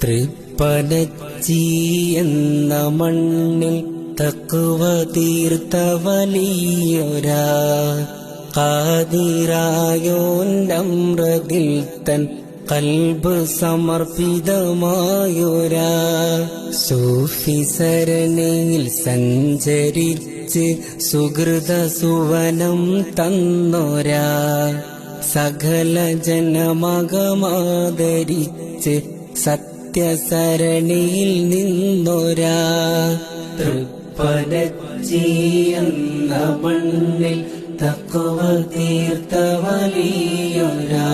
തൃപ്പനച്ചി എന്ന മണ്ണിൽ തഖ്വ തീർത്ത വലിയൊരാ ഖാദിറായോൻ്റമ്രതിൽ തൻ ഖൽബ് സമർപ്പിതമായൊരാ സൂഫി സരണിയിൽ സഞ്ചരിച്ച് സുഹൃത സുവനം തന്നൊരാ സകല ജനമകമാദരിച്ച് സത്യസരണിയിൽ നിന്നൊരാ തൃപ്പനച്ചി എന്ന മണ്ണിൽ തഖ്വ തീർത്ത വലിയൊരാ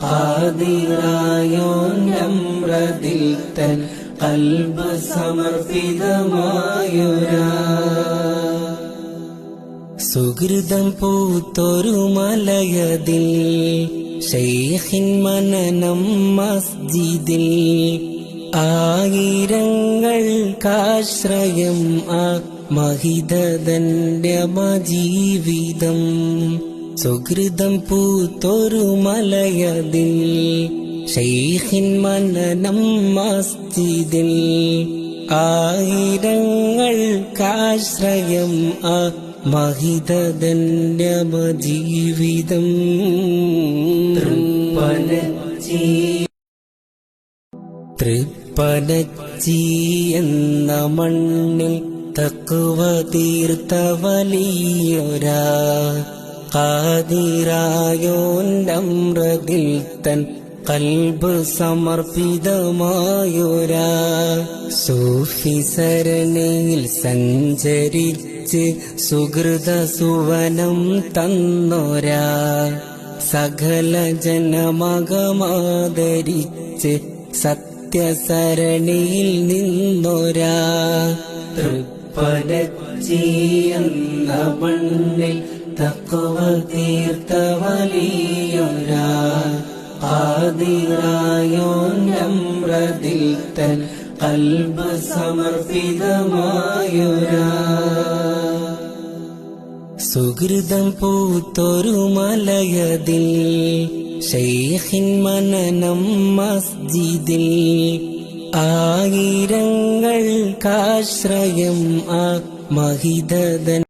ഖാദിറായോൻ്റമ്രതിൽ തൻ ഖൽബ് സമർപ്പിതമായൊരാ സുഹൃതം പൂത്തൊരു മലയതിൽ ശൈഖിൻ മനനം മസ്ജിദിൽ ആയിരങ്ങൾക്കാശ്രയം ആ മഹിതന്റെ ജീവിതം സുഹൃതം പൂത്തൊരു മലയതിൽ ശൈഖിൻ മനനം മസ്ജിദിൽ ആയിരങ്ങൾക്കാശ്രയം ആ മഹിതന്റെ ജീവിതം തൃപ്പനച്ചി എന്ന മണ്ണിൽ തഖ്വ തീർത്ത വലിയൊരാ ഖാദിറായോൻ്റമ്രതിൽ തൻ ഖൽബ് സമർപ്പിതമായൊരാ സൂഫി സരണിയിൽ സഞ്ചരിച്ച് സുഹൃത സുവനം തന്നൊരാ സകല ജനമകമാദരിച്ച് സത്യസരണിയിൽ നിന്നൊരാ തൃപ്പനച്ചി എന്ന മണ്ണിൽ തഖ്വ തീർത്ത വലിയൊരാ ഖാദിറായോൻ്റമ്രതിൽ തൻ ഖൽബ് സമർപ്പിതമായൊരാ സുഹൃതം പൂത്തൊരു മലയതിൽ ശൈഖിൻ മനനം മസ്ജിദിൽ ആയിരങ്ങൾക്കാശ്രയം ആ മഹിതൻ